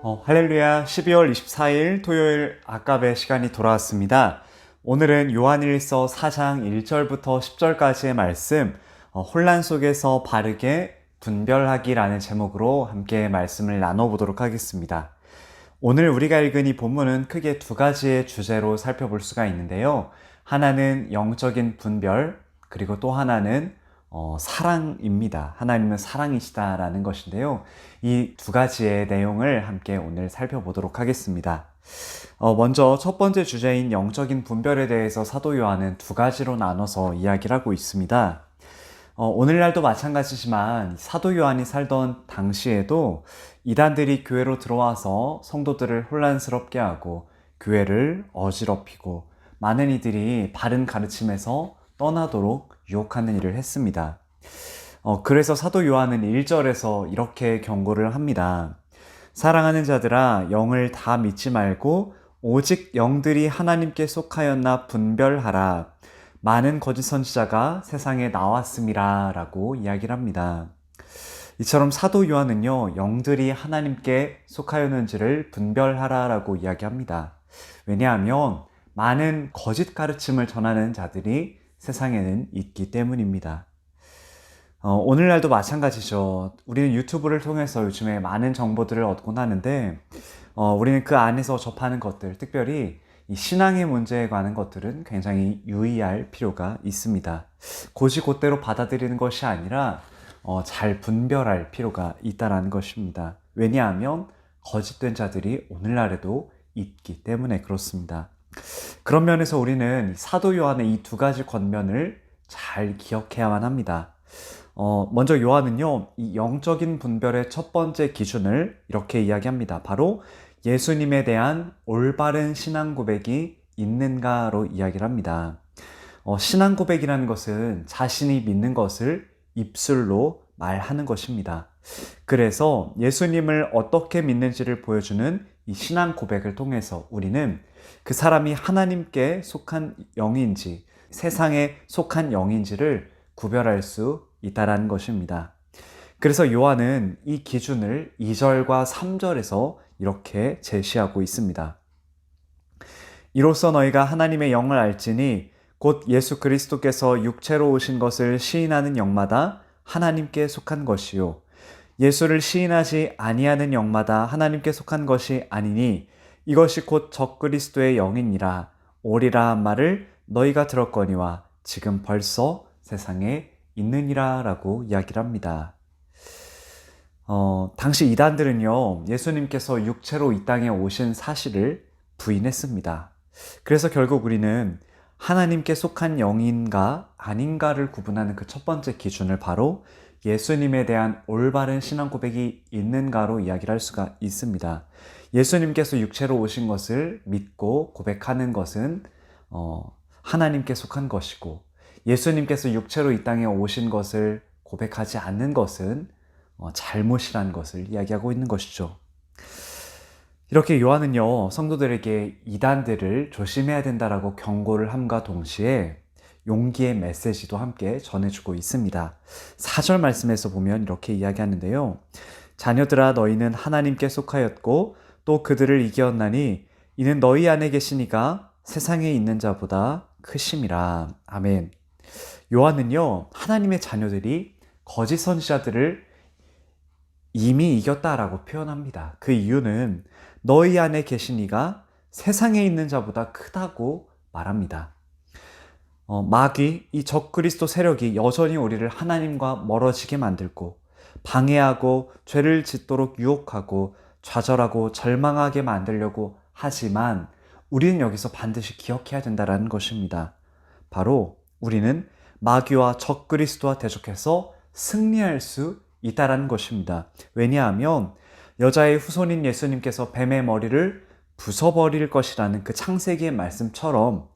할렐루야. 12월 24일 토요일 아까베 시간이 돌아왔습니다. 오늘은 요한일서 4장 1절부터 10절까지의 말씀, 혼란 속에서 바르게 분별하기라는 제목으로 함께 말씀을 나눠보도록 하겠습니다. 오늘 우리가 읽은 이 본문은 크게 두 가지의 주제로 살펴볼 수가 있는데요. 하나는 영적인 분별, 그리고 또 하나는 사랑입니다. 하나님은 사랑이시다라는 것인데요. 이 두 가지의 내용을 함께 오늘 살펴보도록 하겠습니다. 먼저 첫 번째 주제인 영적인 분별에 대해서 사도 요한은 두 가지로 나눠서 이야기를 하고 있습니다. 오늘날도 마찬가지지만 사도 요한이 살던 당시에도 이단들이 교회로 들어와서 성도들을 혼란스럽게 하고 교회를 어지럽히고 많은 이들이 바른 가르침에서 떠나도록 유혹하는 일을 했습니다. 그래서 사도 요한은 1절에서 이렇게 경고를 합니다. 사랑하는 자들아, 영을 다 믿지 말고 오직 영들이 하나님께 속하였나 분별하라. 많은 거짓 선지자가 세상에 나왔음이라 라고 이야기를 합니다. 이처럼 사도 요한은요, 영들이 하나님께 속하였는지를 분별하라 라고 이야기합니다. 왜냐하면 많은 거짓 가르침을 전하는 자들이 세상에는 있기 때문입니다. 오늘날도 마찬가지죠. 우리는 유튜브를 통해서 요즘에 많은 정보들을 얻곤 하는데 우리는 그 안에서 접하는 것들, 특별히 이 신앙의 문제에 관한 것들은 굉장히 유의할 필요가 있습니다. 곧이곧대로 받아들이는 것이 아니라 잘 분별할 필요가 있다는 것입니다. 왜냐하면 거짓된 자들이 오늘날에도 있기 때문에 그렇습니다. 그런 면에서 우리는 사도 요한의 이 두 가지 권면을 잘 기억해야만 합니다. 먼저 요한은요, 이 영적인 분별의 첫 번째 기준을 이렇게 이야기합니다. 바로 예수님에 대한 올바른 신앙 고백이 있는가로 이야기를 합니다. 신앙 고백이라는 것은 자신이 믿는 것을 입술로 말하는 것입니다. 그래서 예수님을 어떻게 믿는지를 보여주는 이 신앙 고백을 통해서 우리는 그 사람이 하나님께 속한 영인지 세상에 속한 영인지를 구별할 수 있다는 것입니다. 그래서 요한은 이 기준을 2절과 3절에서 이렇게 제시하고 있습니다. 이로써 너희가 하나님의 영을 알지니 곧 예수 그리스도께서 육체로 오신 것을 시인하는 영마다 하나님께 속한 것이요 예수를 시인하지 아니하는 영마다 하나님께 속한 것이 아니니 이것이 곧 적그리스도의 영이니라. 오리라 한 말을 너희가 들었거니와 지금 벌써 세상에 있느니라 라고 이야기를 합니다. 당시 이단들은요, 예수님께서 육체로 이 땅에 오신 사실을 부인했습니다. 그래서 결국 우리는 하나님께 속한 영인가 아닌가를 구분하는 그 첫 번째 기준을 바로 예수님에 대한 올바른 신앙 고백이 있는가로 이야기를 할 수가 있습니다. 예수님께서 육체로 오신 것을 믿고 고백하는 것은 하나님께 속한 것이고, 예수님께서 육체로 이 땅에 오신 것을 고백하지 않는 것은 잘못이라는 것을 이야기하고 있는 것이죠. 이렇게 요한은요, 성도들에게 이단들을 조심해야 된다라고 경고를 함과 동시에 용기의 메시지도 함께 전해주고 있습니다. 4절 말씀에서 보면 이렇게 이야기하는데요. 자녀들아, 너희는 하나님께 속하였고 또 그들을 이겼나니 이는 너희 안에 계시니가 세상에 있는 자보다 크심이라. 아멘. 요한은요, 하나님의 자녀들이 거짓 선지자들을 이미 이겼다라고 표현합니다. 그 이유는 너희 안에 계신 이가 세상에 있는 자보다 크다고 말합니다. 마귀, 이 적그리스도 세력이 여전히 우리를 하나님과 멀어지게 만들고 방해하고 죄를 짓도록 유혹하고 좌절하고 절망하게 만들려고 하지만 우리는 여기서 반드시 기억해야 된다는 것입니다. 바로 우리는 마귀와 적그리스도와 대적해서 승리할 수 있다는 것입니다. 왜냐하면 여자의 후손인 예수님께서 뱀의 머리를 부숴버릴 것이라는 그 창세기의 말씀처럼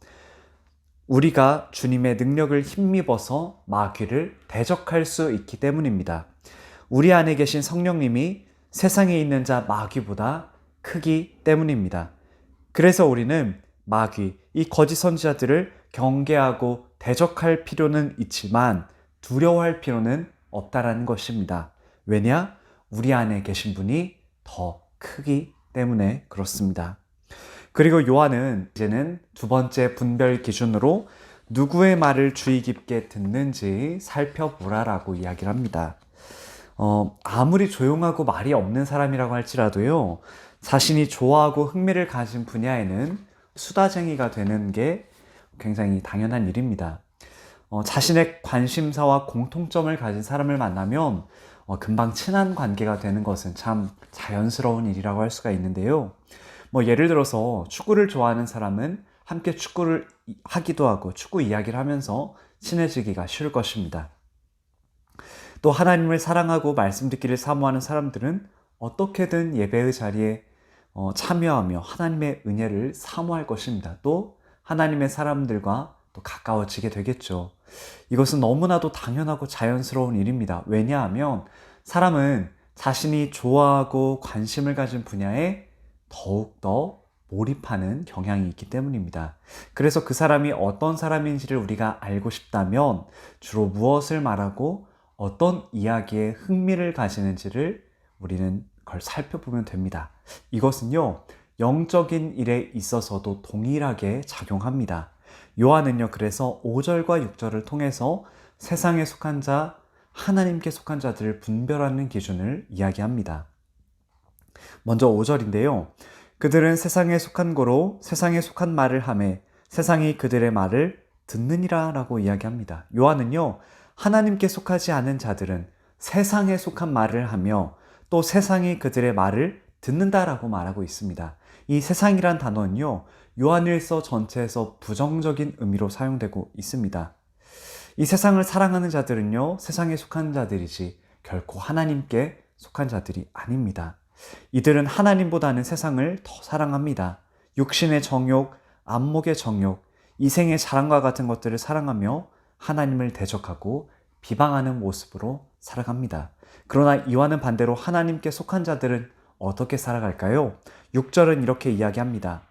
우리가 주님의 능력을 힘입어서 마귀를 대적할 수 있기 때문입니다. 우리 안에 계신 성령님이 세상에 있는 자 마귀보다 크기 때문입니다. 그래서 우리는 마귀, 이 거짓 선지자들을 경계하고 대적할 필요는 있지만 두려워할 필요는 없다라는 것입니다. 왜냐? 우리 안에 계신 분이 더 크기 때문에 그렇습니다. 그리고 요한은 이제는 두 번째 분별 기준으로 누구의 말을 주의 깊게 듣는지 살펴보라라고 이야기를 합니다. 아무리 조용하고 말이 없는 사람이라고 할지라도요, 자신이 좋아하고 흥미를 가진 분야에는 수다쟁이가 되는 게 굉장히 당연한 일입니다. 자신의 관심사와 공통점을 가진 사람을 만나면 금방 친한 관계가 되는 것은 참 자연스러운 일이라고 할 수가 있는데요. 예를 들어서 축구를 좋아하는 사람은 함께 축구를 하기도 하고 축구 이야기를 하면서 친해지기가 쉬울 것입니다. 또 하나님을 사랑하고 말씀 듣기를 사모하는 사람들은 어떻게든 예배의 자리에 참여하며 하나님의 은혜를 사모할 것입니다. 또 하나님의 사람들과 또 가까워지게 되겠죠. 이것은 너무나도 당연하고 자연스러운 일입니다. 왜냐하면 사람은 자신이 좋아하고 관심을 가진 분야에 더욱더 몰입하는 경향이 있기 때문입니다. 그래서 그 사람이 어떤 사람인지를 우리가 알고 싶다면 주로 무엇을 말하고 어떤 이야기에 흥미를 가지는지를 우리는 그걸 살펴보면 됩니다. 이것은요, 영적인 일에 있어서도 동일하게 작용합니다. 요한은요, 그래서 5절과 6절을 통해서 세상에 속한 자, 하나님께 속한 자들을 분별하는 기준을 이야기합니다. 먼저 5절인데요. 그들은 세상에 속한 거로 세상에 속한 말을 하매 세상이 그들의 말을 듣느니라 라고 이야기합니다. 요한은요, 하나님께 속하지 않은 자들은 세상에 속한 말을 하며 또 세상이 그들의 말을 듣는다라고 말하고 있습니다. 이 세상이란 단어는요, 요한일서 전체에서 부정적인 의미로 사용되고 있습니다. 이 세상을 사랑하는 자들은요, 세상에 속한 자들이지 결코 하나님께 속한 자들이 아닙니다. 이들은 하나님보다는 세상을 더 사랑합니다. 육신의 정욕, 안목의 정욕, 이생의 자랑과 같은 것들을 사랑하며 하나님을 대적하고 비방하는 모습으로 살아갑니다. 그러나 이와는 반대로 하나님께 속한 자들은 어떻게 살아갈까요? 6절은 이렇게 이야기합니다.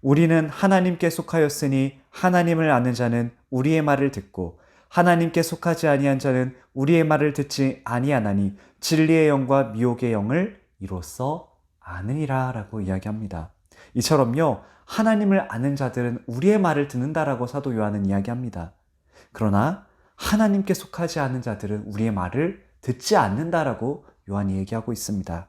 우리는 하나님께 속하였으니 하나님을 아는 자는 우리의 말을 듣고 하나님께 속하지 아니한 자는 우리의 말을 듣지 아니하나니 진리의 영과 미혹의 영을 이로써 아느니라 라고 이야기합니다. 이처럼요, 하나님을 아는 자들은 우리의 말을 듣는다라고 사도 요한은 이야기합니다. 그러나 하나님께 속하지 않은 자들은 우리의 말을 듣지 않는다라고 요한이 얘기하고 있습니다.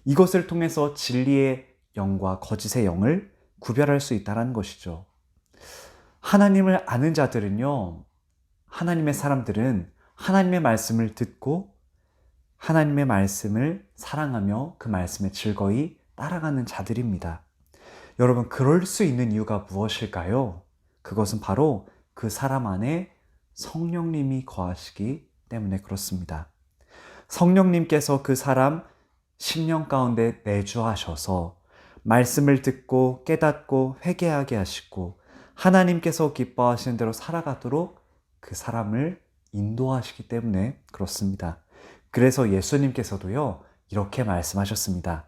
이것을 통해서 진리의 영과 거짓의 영을 구별할 수 있다는 것이죠. 하나님을 아는 자들은요, 하나님의 사람들은 하나님의 말씀을 듣고 하나님의 말씀을 사랑하며 그 말씀에 즐거이 따라가는 자들입니다. 여러분, 그럴 수 있는 이유가 무엇일까요? 그것은 바로 그 사람 안에 성령님이 거하시기 때문에 그렇습니다. 성령님께서 그 사람 심령 가운데 내주하셔서 말씀을 듣고 깨닫고 회개하게 하시고 하나님께서 기뻐하시는 대로 살아가도록 그 사람을 인도하시기 때문에 그렇습니다. 그래서 예수님께서도요, 이렇게 말씀하셨습니다.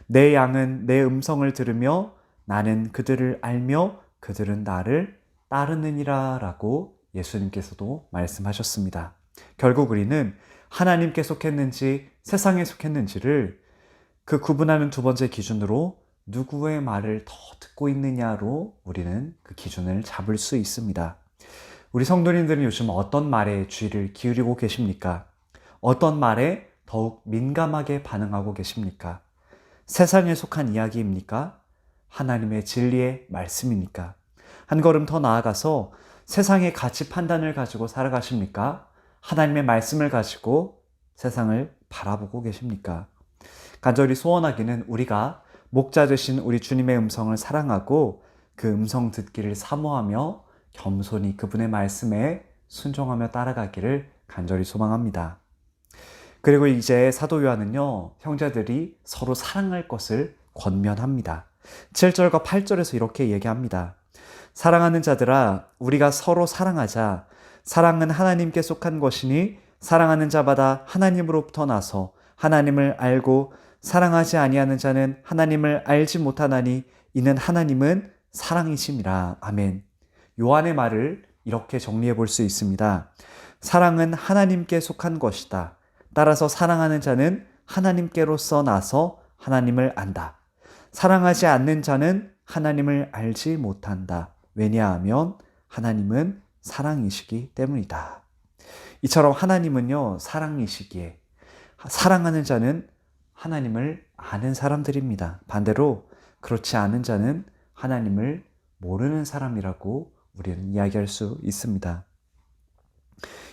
내 양은 내 음성을 들으며 나는 그들을 알며 그들은 나를 따르느니라 라고 예수님께서도 말씀하셨습니다. 결국 우리는 하나님께 속했는지 세상에 속했는지를 그 구분하는 두 번째 기준으로 누구의 말을 더 듣고 있느냐로 우리는 그 기준을 잡을 수 있습니다. 우리 성도님들은 요즘 어떤 말에 주의를 기울이고 계십니까? 어떤 말에 더욱 민감하게 반응하고 계십니까? 세상에 속한 이야기입니까? 하나님의 진리의 말씀입니까? 한 걸음 더 나아가서 세상의 가치 판단을 가지고 살아가십니까? 하나님의 말씀을 가지고 세상을 바라보고 계십니까? 간절히 소원하기는 우리가 목자 되신 우리 주님의 음성을 사랑하고 그 음성 듣기를 사모하며 겸손히 그분의 말씀에 순종하며 따라가기를 간절히 소망합니다. 그리고 이제 사도 요한은요, 형제들이 서로 사랑할 것을 권면합니다. 7절과 8절에서 이렇게 얘기합니다. 사랑하는 자들아, 우리가 서로 사랑하자. 사랑은 하나님께 속한 것이니 사랑하는 자마다 하나님으로부터 나서 하나님을 알고 사랑하지 아니하는 자는 하나님을 알지 못하나니 이는 하나님은 사랑이심이라. 아멘. 요한의 말을 이렇게 정리해 볼 수 있습니다. 사랑은 하나님께 속한 것이다. 따라서 사랑하는 자는 하나님께로서 나서 하나님을 안다. 사랑하지 않는 자는 하나님을 알지 못한다. 왜냐하면 하나님은 사랑이시기 때문이다. 이처럼 하나님은요, 사랑이시기에 사랑하는 자는 하나님을 아는 사람들입니다. 반대로 그렇지 않은 자는 하나님을 모르는 사람이라고 우리는 이야기할 수 있습니다.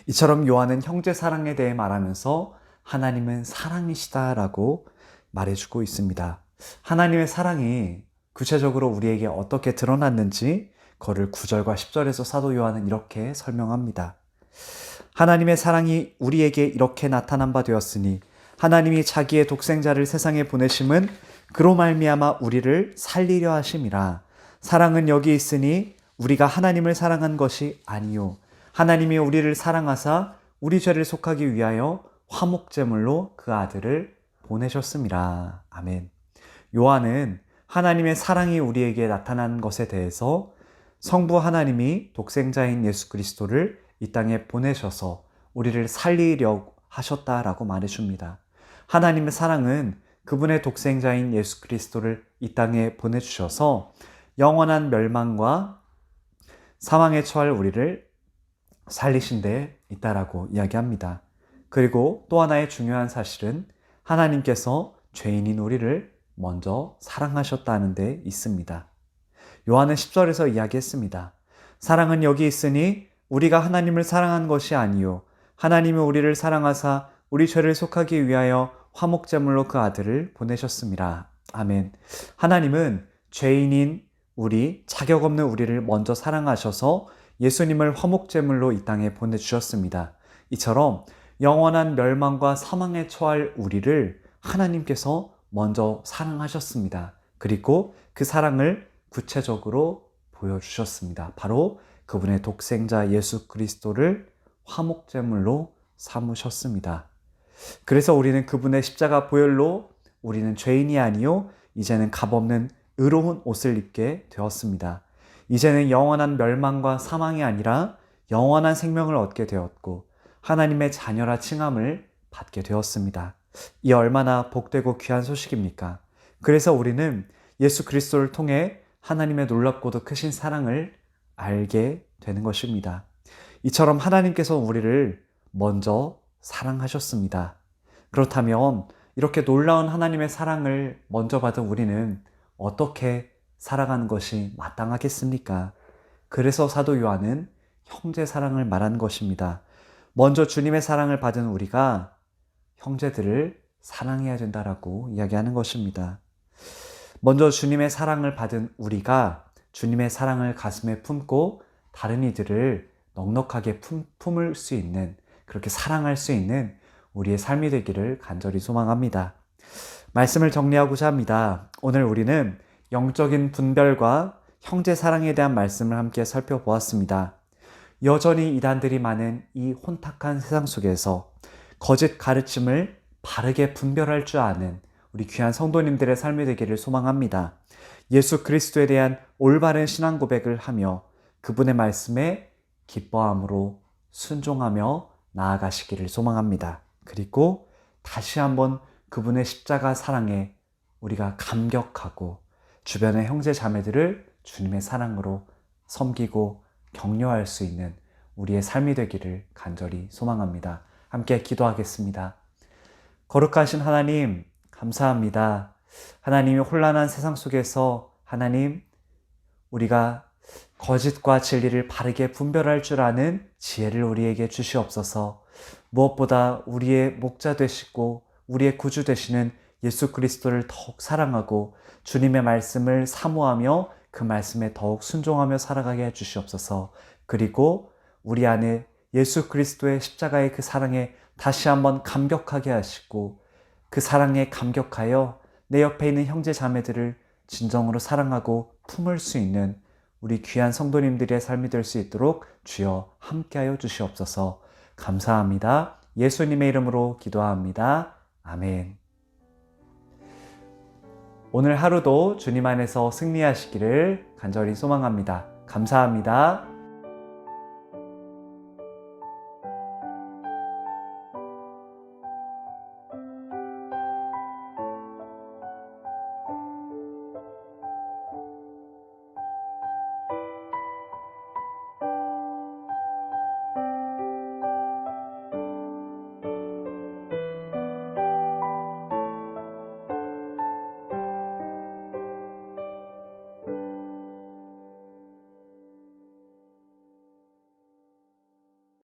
이처럼 요한은 형제 사랑에 대해 말하면서 하나님은 사랑이시다라고 말해주고 있습니다. 하나님의 사랑이 구체적으로 우리에게 어떻게 드러났는지 그를 9절과 10절에서 사도 요한은 이렇게 설명합니다. 하나님의 사랑이 우리에게 이렇게 나타난 바 되었으니 하나님이 자기의 독생자를 세상에 보내심은 그로 말미암아 우리를 살리려 하심이라. 사랑은 여기 있으니 우리가 하나님을 사랑한 것이 아니요 하나님이 우리를 사랑하사 우리 죄를 속하기 위하여 화목제물로 그 아들을 보내셨습니다. 아멘. 요한은 하나님의 사랑이 우리에게 나타난 것에 대해서 성부 하나님이 독생자인 예수 그리스도를 이 땅에 보내셔서 우리를 살리려 하셨다라고 말해줍니다. 하나님의 사랑은 그분의 독생자인 예수 그리스도를 이 땅에 보내주셔서 영원한 멸망과 사망에 처할 우리를 살리신 데 있다라고 이야기합니다. 그리고 또 하나의 중요한 사실은 하나님께서 죄인인 우리를 먼저 사랑하셨다는 데 있습니다. 요한은 10절에서 이야기했습니다. 사랑은 여기 있으니 우리가 하나님을 사랑한 것이 아니요 하나님이 우리를 사랑하사 우리 죄를 속하기 위하여 화목제물로 그 아들을 보내셨습니다. 아멘. 하나님은 죄인인 우리, 자격 없는 우리를 먼저 사랑하셔서 예수님을 화목제물로 이 땅에 보내주셨습니다. 이처럼 영원한 멸망과 사망에 처할 우리를 하나님께서 먼저 사랑하셨습니다. 그리고 그 사랑을 구체적으로 보여주셨습니다. 바로 그분의 독생자 예수 그리스도를 화목제물로 삼으셨습니다. 그래서 우리는 그분의 십자가 보혈로 우리는 죄인이 아니요 이제는 값없는 의로운 옷을 입게 되었습니다. 이제는 영원한 멸망과 사망이 아니라 영원한 생명을 얻게 되었고 하나님의 자녀라 칭함을 받게 되었습니다. 이 얼마나 복되고 귀한 소식입니까? 그래서 우리는 예수 그리스도를 통해 하나님의 놀랍고도 크신 사랑을 알게 되는 것입니다. 이처럼 하나님께서 우리를 먼저 사랑하셨습니다. 그렇다면 이렇게 놀라운 하나님의 사랑을 먼저 받은 우리는 어떻게 살아가는 것이 마땅하겠습니까? 그래서 사도 요한은 형제 사랑을 말한 것입니다. 먼저 주님의 사랑을 받은 우리가 형제들을 사랑해야 된다라고 이야기하는 것입니다. 먼저 주님의 사랑을 받은 우리가 주님의 사랑을 가슴에 품고 다른 이들을 넉넉하게 품을 수 있는, 그렇게 사랑할 수 있는 우리의 삶이 되기를 간절히 소망합니다. 말씀을 정리하고자 합니다. 오늘 우리는 영적인 분별과 형제 사랑에 대한 말씀을 함께 살펴보았습니다. 여전히 이단들이 많은 이 혼탁한 세상 속에서 거짓 가르침을 바르게 분별할 줄 아는 우리 귀한 성도님들의 삶이 되기를 소망합니다. 예수 그리스도에 대한 올바른 신앙 고백을 하며 그분의 말씀에 기뻐함으로 순종하며 나아가시기를 소망합니다. 그리고 다시 한번 그분의 십자가 사랑에 우리가 감격하고 주변의 형제 자매들을 주님의 사랑으로 섬기고 격려할 수 있는 우리의 삶이 되기를 간절히 소망합니다. 함께 기도하겠습니다. 거룩하신 하나님, 감사합니다. 하나님이 혼란한 세상 속에서 하나님, 우리가 거짓과 진리를 바르게 분별할 줄 아는 지혜를 우리에게 주시옵소서. 무엇보다 우리의 목자 되시고 우리의 구주 되시는 예수 그리스도를 더욱 사랑하고 주님의 말씀을 사모하며 그 말씀에 더욱 순종하며 살아가게 해주시옵소서. 그리고 우리 안에 예수 그리스도의 십자가의 그 사랑에 다시 한번 감격하게 하시고 그 사랑에 감격하여 내 옆에 있는 형제 자매들을 진정으로 사랑하고 품을 수 있는 우리 귀한 성도님들의 삶이 될 수 있도록 주여 함께하여 주시옵소서. 감사합니다. 예수님의 이름으로 기도합니다. 아멘. 오늘 하루도 주님 안에서 승리하시기를 간절히 소망합니다. 감사합니다.